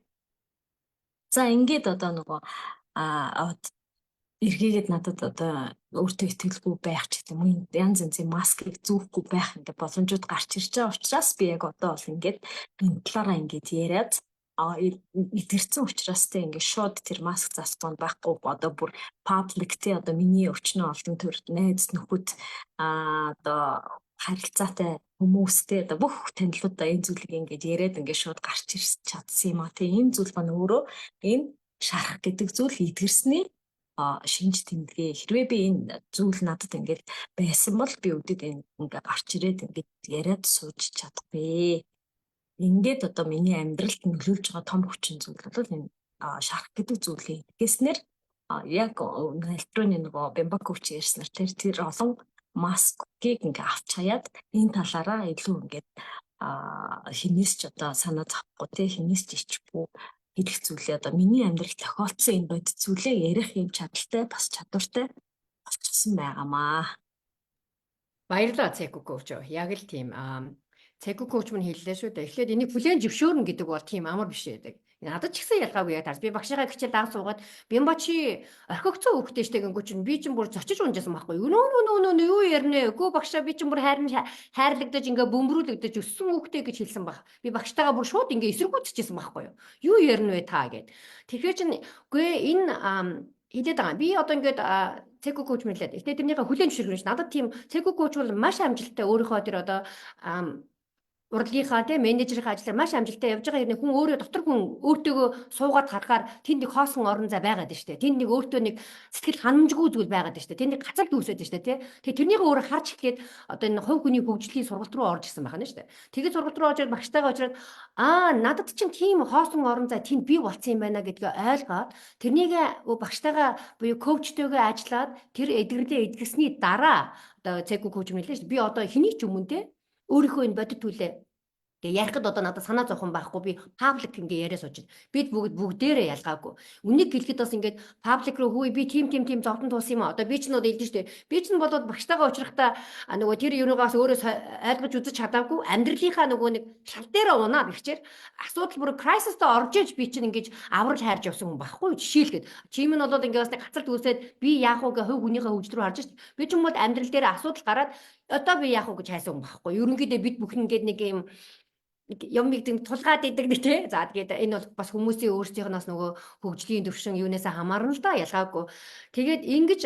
За ингээд одоо нөгөө эргээгээд надад одоо өөртөө итгэлгүй байх ч гэдэг юм янз янзын маскыг зүүхгүй байх ингээд боломжууд гарч ирж байгаа учраас би яг одоо бол ингээд энэ талаараа ингээд яриад идэрсэн учраас те ингээд шууд тэр маск зассан байхгүй одоо бүр паблик те одоо миний өчнөө олон төр найз нөхөд одоо харилцаатай хүмүүстэй одоо бүх танилуудаа энэ зүйлийг ингээд яриад ингээд шууд гарч ирч чадсан юм а те энэ зүйл маань өөрөө энэ шарах гэдэг зүйл идгэрсний шинж тэмдэглээ хэрвээ би энэ зүйл надад ингээд байсан бол би өдөд ингээд гарч ирээд ингээд яриад сууж чадахгүй. Ингээд одоо миний амьдралд нөлөөлж байгаа том хүчин зүйл бол энэ шарах гэдэг зүйлийг гэснээр яг электроны нөгөө бямбакуч ярьснаар тэр олон маскыг ингээ авч хаяад энэ талаараа илүү ингээд хинээс ч одоо санаа зовхгүй те хинээс ч ичгүй хэлэх зүйлээ одоо миний амьдралд тохиолдсон энэ бодит зүйлээ ярих юм чадaltaй бас чадвартай болчихсон байгаамаа. Баярлалаа Цэку коуч. Яг л тийм Цэку коуч мань хэллээ шүү дээ. Эхлээд энийг бүлээн зөвшөөрнө гэдэг бол тийм амар биш байдаг. Надад ч гэсэн ялгаагүй яг таарч би багшигаа хичээл даан суугаад бямба чи орхигдсон хүүхдээ штэ гингүү чинь би чинь бүр зочиж унжсан байхгүй юу юу ярнэ үгүй багшаа би чинь бүр хайрлагдаж ингээ бөмбөрүүлэгдэж өссөн хүүхдээ гэж хэлсэн баг би багштайгаа бүр шууд ингээ эсэргүүцчихсэн байхгүй юу ярнэ вэ та гэд тэгэхээр чинь үгүй энэ хэлээд байгаа би одоо ингээд Цэку коуч мэрлээд ихтэй тэрнийхээ хүлэн зөвшөөрөх юм надад тийм Цэку коуч бол маш амжилттай өөрийнхөө тэр одоо урлагийнхаа тийм менежерийн ажлаар маш амжилттай явж байгаа хэрнээ хүн өөрөө дотор хүн өөртөөгөө суугаад харахаар тэнд нэг хоосон орон зай байгаад байна шүү дээ. Тэнд нэг өөртөө нэг сэтгэл ханамжгүй зүйл байгаад байна шүү дээ. Тэнд нэг гацалт үүсээд байна шүү дээ, тий. Тэгээ тэрнийг өөрөө харж эхлээд одоо энэ хувь хүний хөгжлийн сургалт руу орж ирсэн байна шүү дээ. Тэгээд сургалт руу орж ирээд багштайгаа уулзаад надад чинь тийм хоосон орон зай тэнд бий болсон юм байна гэдгээ ойлгоод тэрнийг багштайгаа буюу коучтэйгээ ажиллаад тэр эдгэрлээ эдгэсний дараа одоо цэгүү коуч мэлээ шүү дээ. Би одоо хэнийг ч өмнө тий өөрийнхөө энэ бодит түлээ тэгээ ярихад одоо надад санаа зовхон байхгүй би паблик ингээ яриа сууж байна. Бид бүгдээрээ ялгаагүй. Үнийг хэлэхэд бас ингээд паблик руу хүй би тийм зовдон туус юм а. Одоо би ч нүүд хэлдэж штэ. Би ч болоод багштайгаа уулзрахдаа нөгөө тэр юунаас өөрөөс ойлгож үзэж чадаагүй амьдралынхаа нөгөө нэг шал дээр унаад ихчээр асуудал бүр кризист орж иж би чинь ингэж аврал хайрж явсан хүн байхгүй. Жишээлхэд чим нь болоод ингээ бас нэг гацалт үүсээд би яах вэ гэ хувь хүнийхээ хөгжил рүү харж штэ. Би ч юм бол амьдрал дээр асуудал гараад одоо би яах вэ гэж хайсан хүн байхгүй. Ерөнхийдөө бид бүхэн ингээд нэг юм юм нэг тулгаад идэг нэг тий. За тэгээд энэ бол бас хүмүүсийн өөрсдийнхнээс нөгөө хөгжлийн төвшин юунаас хамаарна л да ялгаагүй. Тэгээд ингэж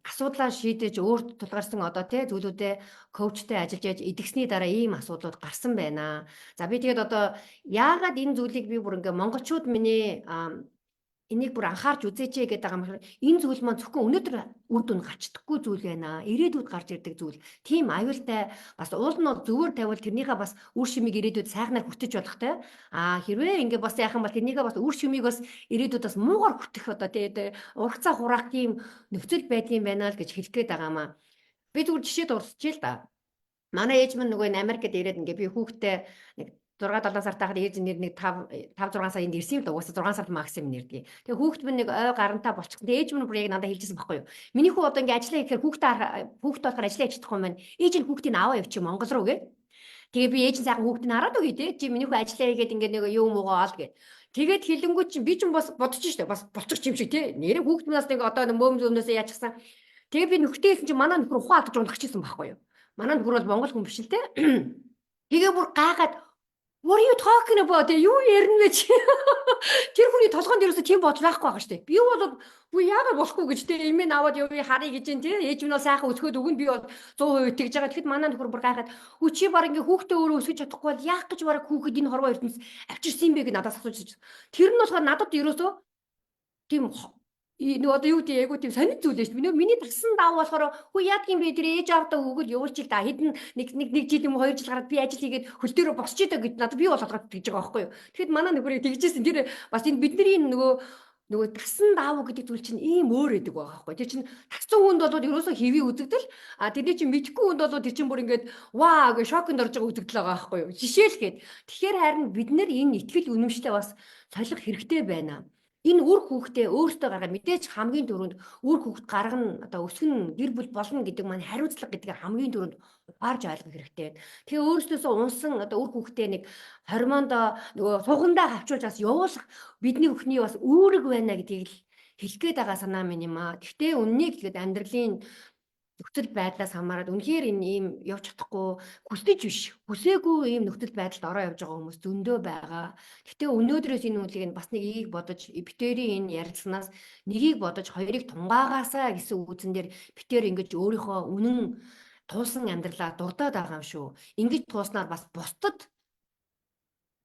асуудлаа шийдэж өөрт тулгарсан одоо тий зүйлүүдэд коучтэй ажиллаж идэгсний дараа ийм асуудлууд гарсан байна. За би тэгээд одоо яагаад энэ зүйлийг би бүр ингээ монголчууд миний энийг бүр анхаарч үзээч гэдэг байгаа юм. Энэ зүйл маань зөвхөн өнөөдөр үр дүн гарчдаггүй зүйл байна. Ирээдүйд гарч ирдэг зүйл. Тийм аюултай бас уул нь зөвөр тавил тэрнийхээ бас үр шимийг ирээдүйд сайхнаар хүртэж болохтой. Хэрвээ ингээ бас яах юм бол тэрнийхээ бас үр шимийг бас ирээдүйд бас муугар хүртэх одоо тэгээд ургацаа хураах тийм нөхцөл байдгийн байна л гэж хэлэх гээд байгаа маа. Би зүгээр жишээ дурсчихъя л да. Манай ээж минь нөгөө Америкт ирээд ингээ би хүүхдээ нэг 6-7 сартаа хаад ээж нэр нэг 5 6 сая энд ирсэн юм л угаасаа 6 сард максимум нэрдэг. Тэгээ хүүхэд минь нэг ой гарантаа болчихсон. Тэгээ ээж минь бүр яг надад хэлжсэн байхгүй юу. Миний хүү одоо ингээ ажиллаа гэхээр хүүхдээ болохоор ажиллаа яж чадахгүй юм байна. Ээж нь хүүхдийг аваа явчих Монгол руу гээ. Тэгээ би ээж нь сайхан хүүхдийг хараад өгье тий. Чи миний хүү ажиллаа хийгээд ингээ нэг юу муугаа ол гээ. Тэгээд хэлэнгүү чи би ч бас бодож штэ бас болчих юм шиг тий. Нэрээ хүүхэд минаас нэг одоо мөөм зөмнөөсөө яачихсан. Тэгээ би нөхдөйсэн чи манай нөхөр ухаан алдаж унахчихсан байхгүй юу. Манай нөхөр бол монгол хүн биш л тий. Тэгээ бүр гаагаад what are you talking about? Юу ярина вэ чи? Тэр хүний толгойд ерөөсө тийм бодол байхгүй байгаа шүү дээ. Би бол яагаад болохгүй гэж тийм имэн аваад явъя харъя гэж юм тийм. Ээж минь бол сайхан өсгөөд өгөн би бол 100% итгэж байгаа. Тэгэхэд манай нөхөр бүр гайхаад чи баг ингээ хүүхдээ өөрөө өсгөж чадахгүй бол яах гэж бараг хүүхэд энэ хорвоо ертөнц авчирсан юм бэ гэж надаас асууж. Тэр нь болохоор надад ерөөсө тийм нөгөө одоо юу гэдэг яг тийм сонир зүйл шүү дээ. Миний тагсан даав болохоор хөө яадаг юм бэ тэр ээж аавдаа өгөөл явуулчих та хэдэн нэг жил юм 2 жил гараад би ажил хийгээд хөл дээрөө босч идэ гэж надад би бол болгоод тэгж байгаа байхгүй юу. Тэгэхэд манай нөхөрийг тэгжсэн тэр бас энэ бидний нөгөө тагсан даав гэдэг зүйл чинь ийм өөр эдэг байгаа байхгүй. Тэр чинь тагсан хүнд бол ерөөсөө хэвий үзэгдэл тэрний чинь мэдхгүй хүнд бол тэр чинь бүр ингээд ваа гэж шоконд орж байгаа үзэгдэл байгаа байхгүй юу. Жишээлхэд тэгэхээр харин бид нар энэ итгэл үнэмштэй бас солих хэрэгтэй байна. Энэ үр хүүхдээ өөртөө гаргаад мэдээж хамгийн түрүүнд үр хүүхд гаргана одоо өсгөн гэр бүл болно гэдэг маань хариуцлага гэдгийг хамгийн түрүүнд ухаарж ойлгох хэрэгтэй. Тэгээ өөрсдөөсөө унсан одоо үр хүүхдээ нэг хормондоо нөгөө сугандаа хавчуулж бас явуулах бидний бүхний бас үүрэг байна гэдгийг хэлэх гээд байгаа санаа минь юм аа. Гэхдээ үннийг хэлгээд амьдралын нөхцөл байдлаас хамаарат үнэхээр энэ ийм явж чадахгүй хүсэж биш. Хүсээгүй ийм нөхцөл байдалд ороо явж байгаа хүмүүс зөндөө байгаа. Гэхдээ өнөөдрөөс энэ үлийг нь бас нэг эгийг бодож битэрийн энэ ярилцлагаас нэгийг бодож хоёрыг тунгаагаасаа гэсэн үгэн дээр битэр ингэж өөрийнхөө үнэн туусан амьдралаа дурдаад байгаа юм шүү. Ингэж тууснаар бас бусдад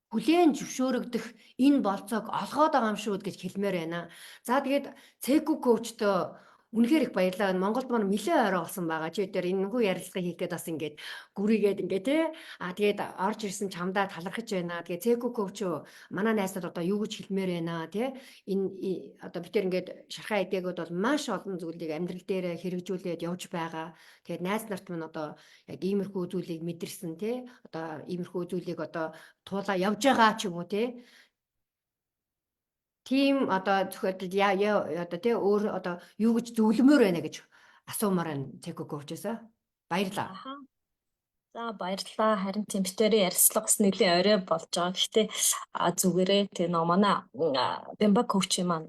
хүлээн зөвшөөрөгдөх энэ болцоог олгоод байгаа юм шүү гэж хэлмээр байна. За тэгээд цэку коучтой үнэхээр их баярлалаа. Монголд маань нэлээд ойроо болсон байгаа. Чи өдөр энэ хүү ярилцлага хийх гээд бас ингээд гүрийгээд ингээд тий. Тэгээд орж ирсэн чамдаа талархаж байна. Тэгээд цэку коуч манай найзууд одоо юу гэж хэлмээр байна тий. Энэ одоо бид тэр ингээд шархаа эдээгүүд бол маш олон зүйлийг амьдрал дээр хэрэгжүүлээд явж байгаа. Тэгээд найз нарт минь одоо яг иймэрхүү зүйлийг мэдэрсэн тий. Одоо иймэрхүү зүйлийг одоо туулаа явж байгаа ч юм уу тий. Тийм одоо зөвхөн одоо тий өөр одоо юу гэж зөвлөмөр байна гэж асуумаар байна цэко коучсаа. Баярлалаа. За баярлалаа. Харин тийм битэрийн ярилцлага бас нэлийн орой болж байгаа. Гэхдээ зүгээрээ тий манай Бямба коучийн маань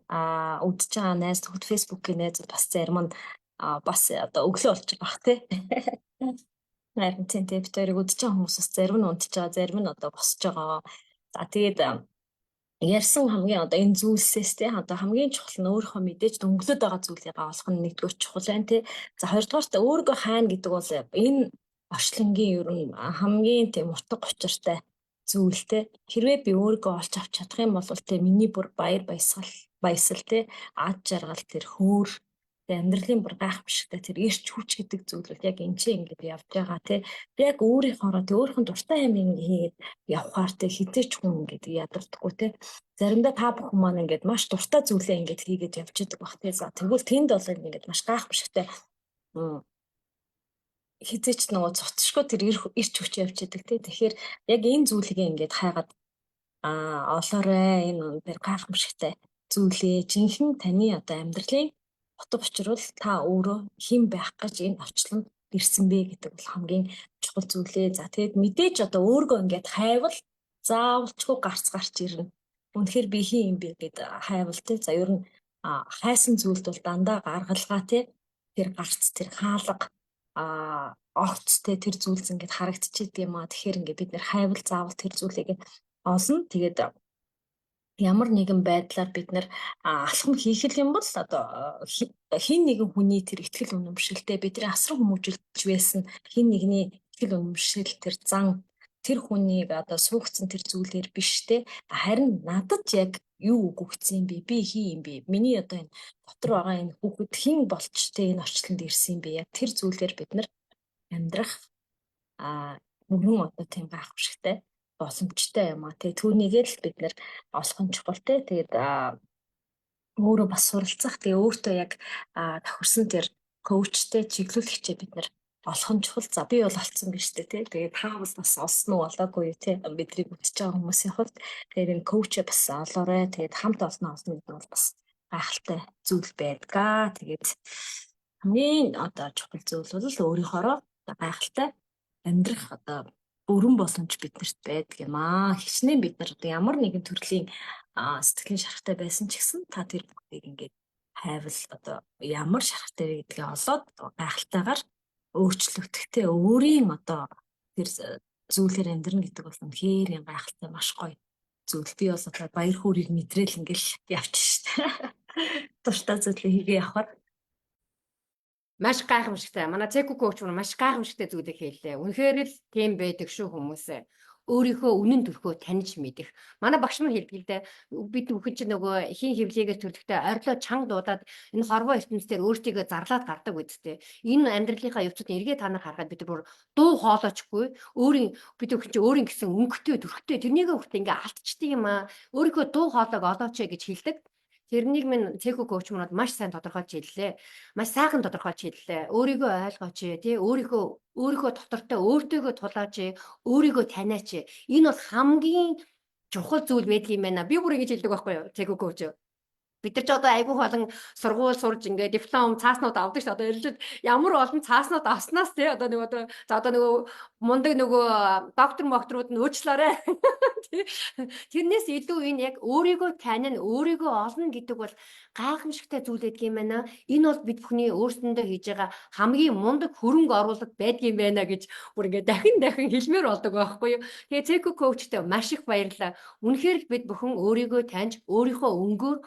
үдчихэж байгаа найз зөвхөн фэйсбүүкийн найзууд бас зарим нь бас одоо өглөө болж байгаа тий. Харин тийм битэрийг үдчихэж байгаа хүмүүс бас зарим нь унтж байгаа, зарим нь одоо босч байгаа. За тэгээд ярьсан хамгийн одоо энэ зүйлсээс те одоо хамгийн чухал нь өөрийнхөө мэдээж дөнгөлөд байгаа зүйлийг олох нь нэгдүгээр чухал байна те. За хоёрдугаарт өөрийгөө хайна гэдэг бол энэ орчлонгийн ер нь хамгийн тийм утга учиртай зүйлтэй. Хэрвээ би өөрийгөө олж авч чадах юм бол тэ миний бүр баясгал тэ ад жаргал тэр хөөр тэ амьдралын бүр гайхамшигтай тэр эрч хүч гэдэг зүйл бол яг энэ чинь ингээд явж байгаа тэ. Яг өөрийнхоороо тэ өөрийнхөө дуртай юм ингээд явхаар тэ хизээч хүн ингээд ядардаггүй тэ. Заримдаа та бүхэн маань ингээд маш дуртай зүйлээ ингээд хийгээд явж идэг бах тэ. За тэгвэл тэнд бол ингээд маш гайхамшигтай хизээч нөгөө цоцшгүй тэр ирч хүч явж идэг тий. Тэгэхээр яг энэ зүйлийг ингээд хайгаад олоорой энэ тэр гайхамшигтай зүйлээ жинхэнэ таны одоо амьдралын утга учир бол та өөрөө хэн байх гэж энэ орчлонд ирсэн бэ гэдэг бол хамгийн чухал зүйлээ. За тэгээд мэдээж одоо өөргөө ингээд хайвал заавалчгүй гарч ирнэ. Үнэхээр би хин юм бэ гэд хайвал тий. За ер нь хайсан зүйлд бол дандаа гаргалгаа тий. Тэр гарц тэр хаалга огцтэй тэр зүйлс ингээд харагдчихэдэг юм аа. Тэгэхээр ингээд бид нэр хайвал заавал тэр зүйлийг олно. Тэгээд ямар нэгэн байдлаар бид нэр алхам хийх юм бол одоо хин нэгэн хүний тэр ихтгэл үнэмшилтэй бидний асар хүмүүжүүлж байсан хин нэгний ихтгэл үнэмшил тэр зан тэр хүнийг одоо суугцсан тэр зүйлээр биш те. Харин надад яг юу өгөгдсөн юм бэ? Би хий юм бэ? Миний одоо энэ дотор байгаа энэ хүүхэд хэн болч те энэ орчлонд ирсэн юм бэ? Яг тэр зүйлээр бид нар амьдрах мөрөн одоо тийм гайхамшигтай боломжтой юм аа. Тэгээ түүнийгээ л бид нэр олох нь чухал те. Тэгээд өөрөө бас суралцах. Тэгээ өөртөө яг тохирсон тэр коучтэй чиглүүлэгчээ бид нэр олох нь чухал. За би бол олцсон биз дээ те. Тэгээд та бас олсон уу олоогүй юу те. Бидний бүтэж байгаа хүмүүсийн хувьд тэгээд энэ коучээ бас олоорой. Тэгээд хамт олно гэдэг бол бас гайхалтай зүйл байдгаа. Тэгээд хамгийн одоо чухал зүйл бол өөрийнхоороо гайхалтай амьдрах одоо бүрэн боломж биднэрт байдаг юм аа. Хичнээн бид нар одоо ямар нэгэн төрлийн сэтгэлийн шарахтай байсан ч гэсэн та тэр бүгдийг ингээд хайвал одоо ямар шарахтай вэ гэдгээ олоод гайхалтайгаар өөрчлөгдөхтэй өөрийн одоо тэр зүйлээр амьдрна гэдэг бол үнэхээр гайхалтай маш гоё зүйл. Би бол одоо баяр хөөргийг мэдрээл ингээл явчих шээ. Дуртай зүйлээ хийгээ явахаар Маш гайхамшигтай. Манай Цеку коуч маш гайхамшигтай зүйлийг хэллээ. Үнэхээр л тийм байдаг шүү хүмүүсээ. Өөрийнхөө үнэн төрхөө таньж мэдэх. Манай багш маань хэлдэг л дээ. Бид бүхэн чинь нөгөө эхийн хөвлийгээс төрөлхтөө орилоо чанга дуудаад энэ хорвоо ертөнцийн өөртөө зарлаад гардаг үсттэй. Энэ амьдралынхаа явцад эргээ та нар харахад бид бүр дуу хоолойчгүй бид бүхэн чинь өөрийн гэсэн өнгөтэй төрхтэй тэрнийг хүртэл ингээ алдчихдаг юм аа. Өөрийнхөө дуу хоолойг олооч гэж хэлдэг. Тэрнийг минь Цеку коуч манад маш сайн тодорхойлж хэллээ. Маш сайхан тодорхойлж хэллээ. Өөрийгөө ойлгооч тий, өөрийнхөө дотортой өөртөөгөө тулаач, өөрийгөө таниач. Энэ бол хамгийн чухал зүйл байдгийн байна. Би бүр ингэж хэлдэг байхгүй юу? Цеку коуч. Бид нар ч одоо айгүй олон сургууль сурж ингээд диплом цааснууд авдаг ш. Одоо ерөнхийд ямар олон цааснууд авснаас тий одоо нөгөө мундаг нөгөө докторууд нь уучлаарай. Тэрнээс илүү энэ яг өөрийгөө таних, өөрийгөө олно гэдэг бол гайхамшигтай зүйл байдаг юм байна. Энэ бол бид бүхний өөрсөндөө хийж байгаа хамгийн мундаг хөрөнгө оруулалт байдгийн байна гэж бүр ингээд дахин хэлмээр болдог байхгүй юу. Тэгээ Цеку коучтэй маш их баярлалаа. Үнэхээр л бид бүхэн өөрийгөө таньж, өөрийнхөө өнгөөр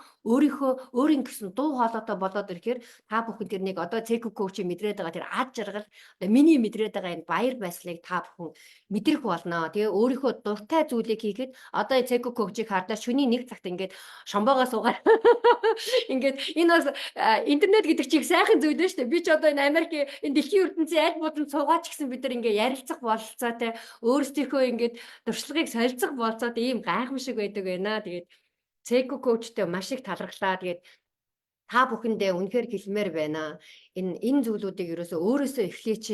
өөрийн гэсэн дуу хоолойтой болоод ирэхээр та бүхэн тэрнийг одоо Цеку коучийн мэдрээд байгаа тэр ад жаргал миний мэдрээд байгаа энэ баяр баясгалыг та бүхэн мэдрэх болно. Тэгээ өөрийнхөө дуртай зүйлийг хийхэд одоо Цеку коучийг хардаа шөнийн 1 цагт ингээд шомбоогоо суугаад ингээд энэ бас интернет гэдэг чинь сайхан зүйл дээ шүү дээ. Би ч одоо энэ Америк энэ дэлхийн ертөнцийн аль болон цугаач гэсэн бид нар ингээд ярилцах бололцоотой өөрсдийнхөө ингээд туршлагыг солилцох бололцоотой ийм гайхамшиг байдаг байна. Тэгээд Цеку коучтэй маш их талархлаа. Тэгээд та бүхэндээ үнэхээр хэлмээр байна. Энэ зүйлүүдийг ерөөсөө өөрөөсөө эхлэеч.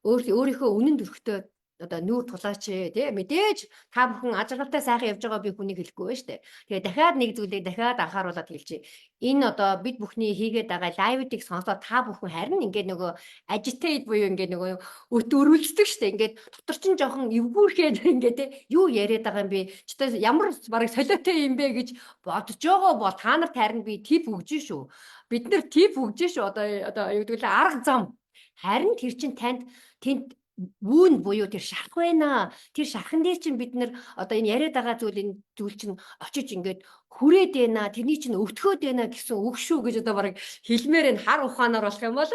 Өөрийнхөө үнэн төрхтөө одоо нүүр тулаач тий мэдээж та бүхэн ажиглалтай сайхан явж байгаа би хүнийг хэлэхгүй байна шүү дээ. Тэгээ дахиад нэг зүйлийг дахиад анхааруулад хэлчихье. Энэ одоо бид бүхний хийгээд байгаа лайвуудыг сонсоод та бүхэн харин ингээд нөгөө agitate буюу ингээд нөгөө өрүүлцдэг шүү дээ. Ингээд дотор чинь жоохон эвгүүрхээд ингээд тий юу яриад байгаа юм бэ? Ч одоо ямар бараг солиотой юм бэ гэж бодож байгаа бол та нарт харин би тип өгж шүү. Бид нар тип өгж шүү. Одоо юу гэдэг вэ? Арга зам. Харин тэр чинь тэнд вүүн буюу тэр шарах байна. Тэр шархан дээр чинь бид нэр одоо энэ яриад байгаа зүйл чинь очиж ингээд хүрээд байна. Тэрний чинь өвтгөөд байна гэсэн үг шүү гэж одоо бараг хэлмээр энэ хар ухаанаар болох юм бол.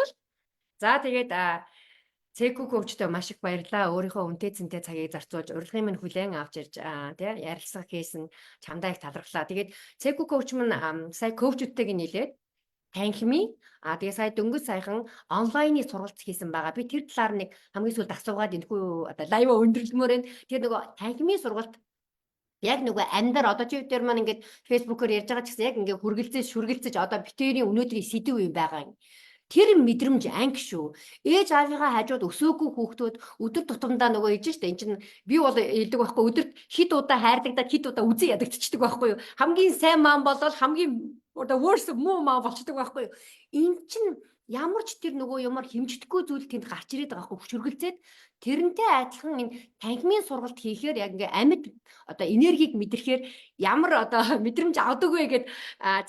За тэгээд Цэку коучтой маш их баярлалаа. Өөрийнхөө үнэтэй зэнтэй цагийг зарцуулж урилгын минь хүлээн авч ирж тий ярилцлага хийсэн чамдаа их талархлаа. Тэгээд Цэку коуч минь сая коучүүдтэйг нийлээд танхимын тэгээ сая дөнгөж саяхан онлайны сургалт хийсэн байгаа. Би тэр талаар нэг хамгийн сүүлд асуугаад энэхүү одоо лайва өндөрлөмөр байна. Тэр нөгөө танхимын сургалт яг нөгөө амьдар одоо чи дээр маань ингээд фэйсбүүкээр ярьж байгаа ч гэсэн яг ингээд шүргэлцэж одоо битэрийн өнөөдрийн сэдв юм байгаа юм. Тэр мэдрэмж анги шүү. Ээж аавынхаа хажууд өсөөгүй хүүхдүүд өдөр тутамдаа нөгөө ээж штэ эн чинь би бол хэлдэг байхгүй өдөрт хит удаа хайрлагдаад хит удаа үзэн ядагдчихдаг байхгүй юу. Хамгийн сайн маан болол хамгийн одоо worst муу маан болчдөг байхгүй юу. Эн чинь ямар ч тэр нөгөө юмар хэмждэггүй зүйл тэнд гарч ирээд байгаа байхгүй хөшөргөлцээд тэрнтэй адилхан энэ танхимын сургалт хийхээр яг ингээ амьд одоо энергийг мэдрэхээр ямар одоо мэдрэмж авдаг вэ гэд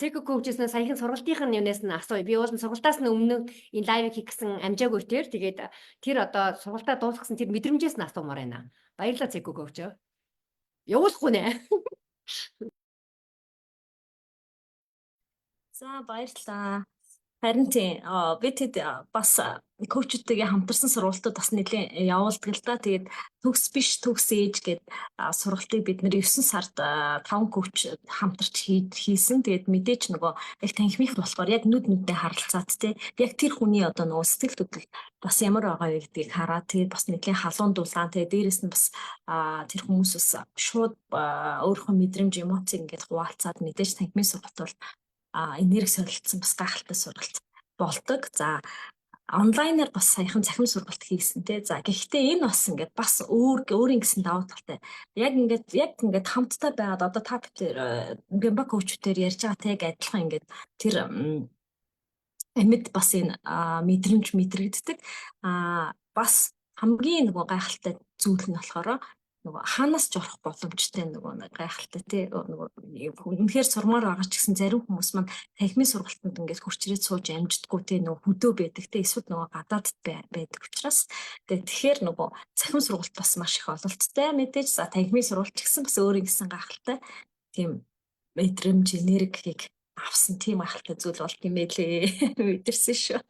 Цэко коучснаа саяхан сургалтын юунаас нь асууя. Би бол сургалтаас нь өмнө энэ лайвыг хийх гэсэн амжаагүй тэр тэгээд тэр одоо сургалтаа дуусгасан тэр мэдрэмжээс нь асуумаар байна. Баярлалаа Цэко коуч. Явуулахгүй нэ. За баярлалаа. Харин тийм би тэд бас коучүүдтэйгээ хамтарсан сургалтууд бас нэлээд явуулдаг л да. Тэгээд төгс биш төгс ээж гэдэг сургалтыг бид нэр 9 сард 5 коуч хамтарч хийсэн. Тэгээд мэдээж нөгөө яг танхимих болохоор яг нүднээ харалцаад те яг тэр хүний одоо нөгөө сэтгэл хөдлөл бас ямар байгаа вэ гэдгийг хараад тэгээд бас нэлээд халуун дулаан тэгээд дээрэс нь бас тэр хүмүүс бас шууд өөрийнхөө мэдрэмж эмоц ингээд хуваалцаад мэдээж танхимын сургалт бол энерги солилцсон бас гайхалтай сургалт болдог. За онлайнаар бас саяхан цахим сургалт хийсэн те. За гэхдээ энэ бас ингээд бас өөрийн гэсэн давуу талтай. Яг ингээд хамтдаа байгаад одоо та бүхэн гэмба коучтээр ярьж байгаа тег адилхан ингээд тэр амьд бас энэ мэдрэмж мэдрэгддэг. Бас хамгийн нөгөө гайхалтай зүйл нь болохоор нөгөө хаанаас ч орох боломжтой нөгөө гайхалтай тий нөгөө үнэхээр сурмаар байгаа ч гэсэн зарим хүмүүс маань танхимын сургалтанд ингээд хурцрээд сууж амждаггүй тий нөгөө хөдөө байдаг тий эсвэл нөгөө гадаадд байдаг учраас тэгэхээр нөгөө цахим сургалт бас маш их ололттой мэдээж за танхимын сургалт ч гэсэн бас өөрийн гэсэн гайхалтай тийм мэдрэмж энергийг авсан тийм гайхалтай зүйл болт юм байлээ мэдэрсэн шүү.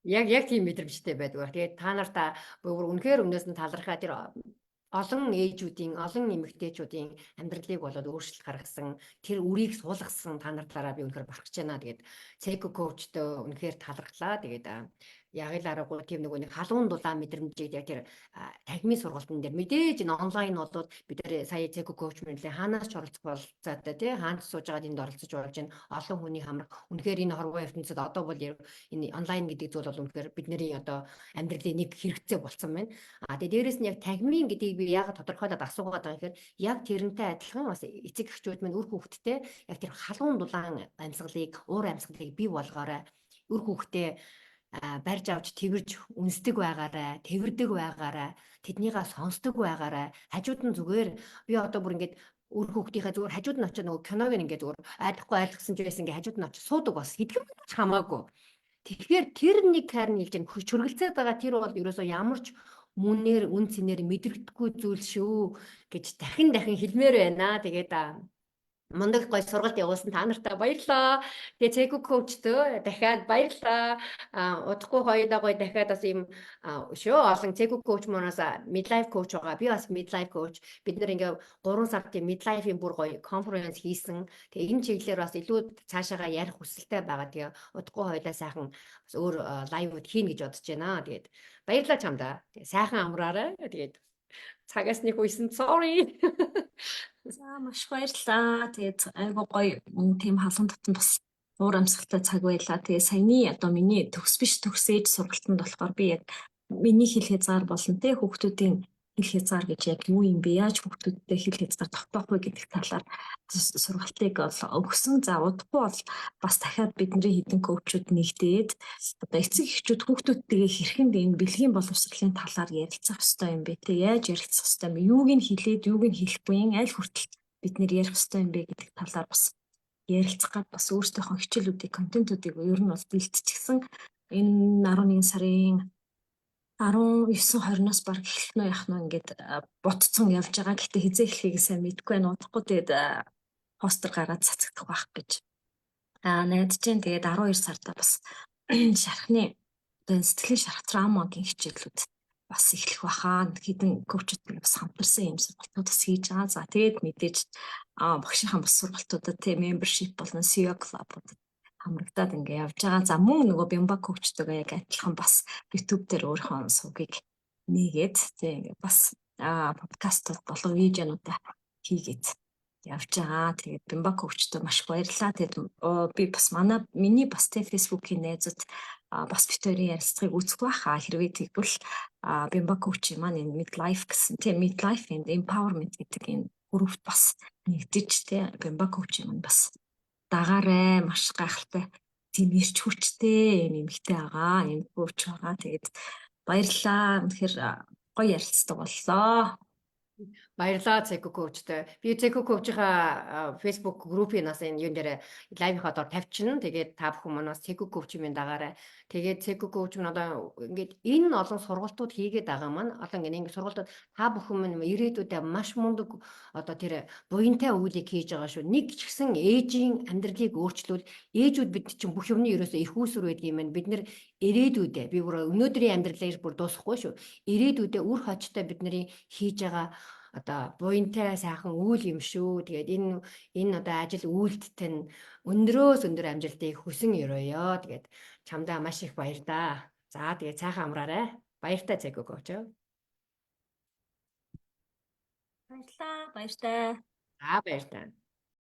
Яг тийм мэдрэмжтэй байдаг. Тэгээд та нартаа бүр үнэхээр өмнөөс нь талархаа тэр олон ээжүүдийн, олон эмэгтэйчүүдийн амьдралыг болоод өөрчлөлт гаргасан, тэр үрийг суулгасан та нар талаараа би үнэхээр бахархаж байна. Тэгээд Цэко коучтой үнэхээр талархлаа. Тэгээд яг л аргагүй тийм нэг халуун дулаан мэдрэмжийг яг тэр танхимын сургалтын дээр мэдээж энэ онлайн болоод бид нар сая Цэко коуч мэнлээ хаанаас ч оролцох болцоотой тий хаанч сууж байгаад энд оролцож болж байна. Олон хүний хамрах үнэхээр энэ хорвоо ертөнцид одоо бол энэ онлайн гэдэг зүйл бол үнэхээр бидний одоо амьдралын нэг хэрэгцээ болсон байна. Тэгээд дээрэс нь яг танхимын гэдгийг би яг тодорхойлоод асуугаад байгаа гэхээр яг тэрнтэй адилхан бас эцэг эхчүүд минь үр хүүхдтэй яг тэр халуун дулаан амьсгалыг, уур амьсгалыг бий болгоорой. Үр хүүхдээ барьж авч тэрж үнсдэг байгаарай, тэрдэг байгаарай, тэднийгээ сонсдог байгаарай. Хажууд нь зүгээр би одоо бүр ингээд үр хүүхдийнхээ зүгээр хажууд нь очиж нөгөө киног ингээд зүгээр ойлгохгүй ч байсан ингээд хажууд нь очиж суудаг бас хэдхэн ч хамаагүй. Тэгэхээр тэр нэг харин хэлж байгаа хөргөлцөөд байгаа тэр бол ерөөсөө ямар ч мөнээр үн цэнээр мэдрэгдэхгүй зүйл шүү гэж дахин хэлмээр байна. Тэгээд мундаг гой сургалт явуулсан та нартай баярлалаа. Тэгээ Цэко коучтой дахиад баярлалаа. Удахгүй хоёудаа гой дахиад бас ийм шүү олон Цэко коуч манаас midlife коуч байгаа. Би бас midlife коуч. Бид нэр ингээ 3 сард midlife-ийн бүр гой конференц хийсэн. Тэгээ энэ чиглэлээр бас илүү цаашаага ярих хүсэлтэй байгаа. Тэгээ удахгүй хоёудаа сайхан бас өөр лайвууд хийнэ гэж бодож байна. Тэгээд баярлалаа чамдаа. Тэгээ сайхан амраарай. Тэгээд цагаас нэг үйсэн sorry. За маш баярлалаа. Тэгээд айгуу гоё тийм халуун татан бас уур амьсгалтай цаг байлаа. Тэгээд саяны одоо миний төгс биш төгс ээж сургалтанд болохоор би яг миний хэл хязгаар болон те хүүхдүүдийн хэл хязгаар гэж яг юу юм бэ? Яаж хүүхдүүдтэй хэл хязгаар тогтоох вэ гэдэг талаар сургалтыг өгсөн. За удахгүй бол бас дахиад бидний хэдэн коучуд нэгдээд одоо эцэг эхчүүд хүүхдүүдтэйгээ хэрхэн энэ бэлгийн боловсролын талаар ярилцах ёстой юм бэ? Тэ яаж ярилцах ёстой юм бэ? Юуг нь хэлээд юуг нь хэлэхгүй аль хүртэл бид нэр ярих ёстой юм бэ гэдэг талаар бас ярилцах гад бас өөрсдийнхөө хичээлүүдийг контентуудыг ер нь бол бэлтчихсэн. Энэ 11 сарын 19-20-оос баг эхэлнэ яах нь ингээд ботцсон явж байгаа. Гэхдээ хизээ эхлэхийг сайн мэдэхгүй байна. Удахгүй тэгээд постэр гараад цацагдах байх гэж найдаж байна. Тэгээд 12 сарда бас шархны одоо энэ сэтгэлийн шарах траумагийн хичээлүүд бас эхлэх бахаа. Хэдэн коучтой бас хамтарсан юм сургалтууд бас хийж байгаа. За тэгээд мэдээж багшийнхаа бас сургалтуудад те membership болон CEO club-уудад хамрагдаад ингээ явж байгаа. За мөн нөгөө Бямба коучтойгоо яг адилхан бас YouTube дээр өөрийнхөө сувгийг нэгээд те ингээ бас подкастууд болон видеонуудаа хийгээд явж байгаа. Тэгээд Бямба коучтой маш их баярлалаа. Тэгээд би бас миний бас те Facebook-ийн найзууд бас битүүрийн ярилцлагыг үзэх байхаа хэрвээ тэгвэл Бямба коучи маань энэ midlife гэсэн тийм midlife and empowerment гэдэг энэ группт бас нэгдэж тийм Бямба коучи маань бас дагаарай маш гайхалтай тийм ирч хүчтэй юм эмэгтэй байгаа юм коуч байгаа. Тэгээд баярлалаа. Үнэхээр гоё ярилцдаг боллоо. Баярлалаа Цэко коучтой. Би Цэко коучийнхаа Facebook группийн нас энэ юун дээр лайвынхаа доор тавьчихна. Тэгээд та бүхэн манаас Цэко коучийн дагаарай. Тэгээд Цэко коуч нь одоо ингээд энэ олон сургалтууд хийгээд байгаа маань одоо ингээд сургалтууд та бүхэн минь ирээдүйдээ маш мундаг одоо тэр буянтай үйлийг хийж байгаа шүү. Нэг ч гэсэн ээжийн амьдралыг өөрчлөвл ээжүүд бид чинь бүх юмны ерөөсөө их үүсвэр байдаг юм байна. Бид нэр ирээдүйдээ би бүр өнөөдрийн амьдралыг бүр дуусахгүй шүү. Ирээдүйдээ үр хожтой бидний хийж байгаа одоо буянтай сайхан үйл юм шүү. Тэгээд энэ одоо ажил үйлдэлтэй нь өндрөөс өндөр амжилтыг хүсэн өрөөё. Тэгээд чамдаа маш их баяр да. За тэгээд цаахан амраарай. Баяртай Цэко коуч. Баярлалаа. Баяртай. За баяртай.